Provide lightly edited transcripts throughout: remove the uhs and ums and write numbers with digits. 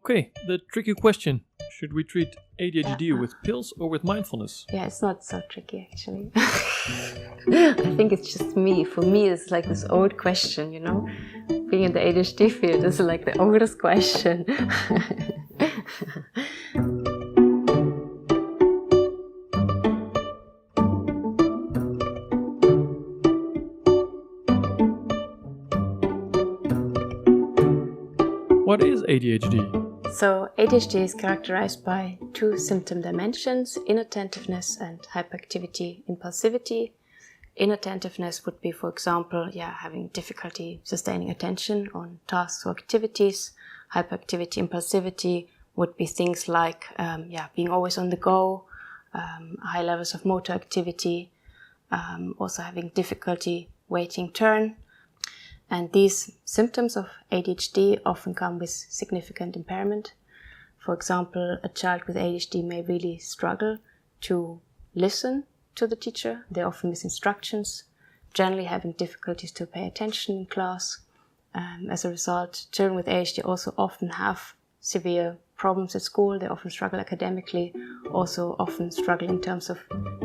Okay, the tricky question. Should we treat ADHD with pills or with mindfulness? Yeah, it's not so tricky actually. I think it's just me. For me, it's like this old question, you know? Being in the ADHD field is like the oldest question. What is ADHD? So ADHD is characterized by two symptom dimensions, inattentiveness and hyperactivity impulsivity. Inattentiveness would be, for example, having difficulty sustaining attention on tasks or activities. Hyperactivity impulsivity would be things like being always on the go, high levels of motor activity, also having difficulty waiting turn. And these symptoms of ADHD often come with significant impairment. For example, a child with ADHD may really struggle to listen to the teacher. They often miss instructions, generally having difficulties to pay attention in class. As a result, children with ADHD also often have severe problems at school. They often struggle academically, also often struggle in terms of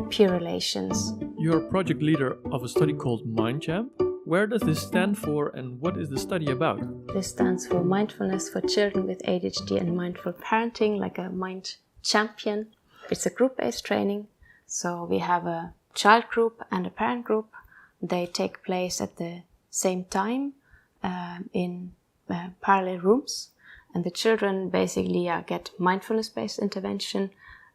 peer relations. You're a project leader of a study called MindChamp. Where does this stand for and what is the study about? This stands for Mindfulness for Children with ADHD and Mindful Parenting, like a Mind Champion. It's a group-based training. So we have a child group and a parent group. They take place at the same time in parallel rooms. And the children basically get mindfulness-based intervention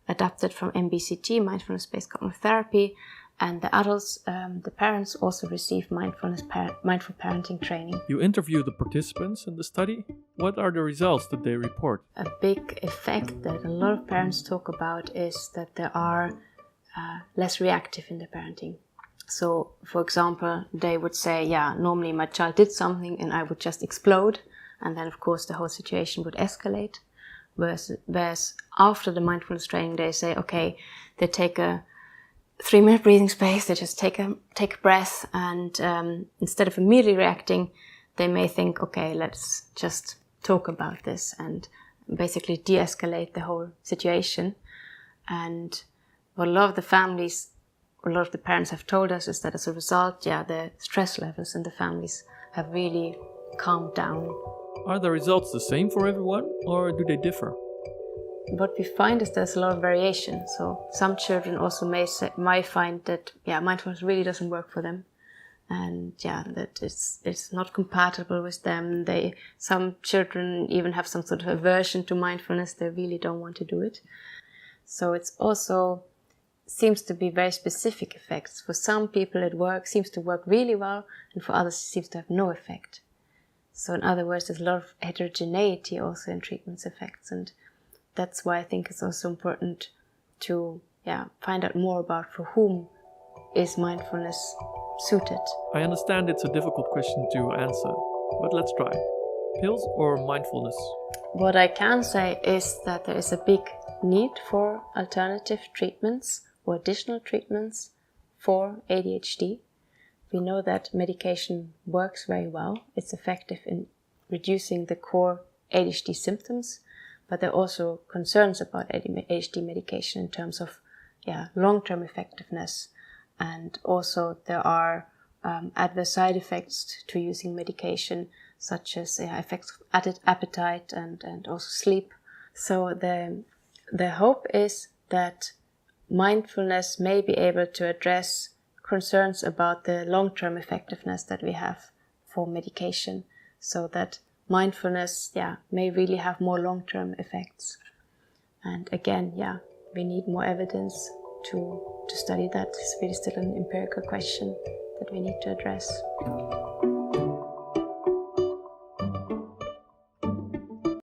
adapted from MBCT, mindfulness-based cognitive therapy. And the adults, the parents, also receive mindful parenting training. You interview the participants in the study. What are the results that they report? A big effect that a lot of parents talk about is that they are less reactive in their parenting. So, for example, they would say, normally my child did something and I would just explode. And then, of course, the whole situation would escalate. Whereas after the mindfulness training, they say, okay, they take a 3-minute breathing space, they just take a breath, and instead of immediately reacting, they may think, okay, let's just talk about this and basically de-escalate the whole situation. And what a lot of the families, a lot of the parents have told us is that as a result, the stress levels in the families have really calmed down. Are the results the same for everyone or do they differ? What we find is there's a lot of variation. So some children also might find that mindfulness really doesn't work for them, and that it's not compatible with them. Some children even have some sort of aversion to mindfulness. They really don't want to do it. So it's also seems to be very specific effects. For some people it seems to work really well, and for others it seems to have no effect. So in other words, there's a lot of heterogeneity also in treatment's effects, and that's why I think it's also important to find out more about for whom is mindfulness suited. I understand it's a difficult question to answer, but let's try. Pills or mindfulness? What I can say is that there is a big need for alternative treatments or additional treatments for ADHD. We know that medication works very well. It's effective in reducing the core ADHD symptoms. But there are also concerns about ADHD medication in terms of long-term effectiveness. And also there are adverse side effects to using medication, such as effects of added appetite and also sleep. So the hope is that mindfulness may be able to address concerns about the long-term effectiveness that we have for medication, so that mindfulness, may really have more long-term effects. And again, we need more evidence to study that. It's really still an empirical question that we need to address.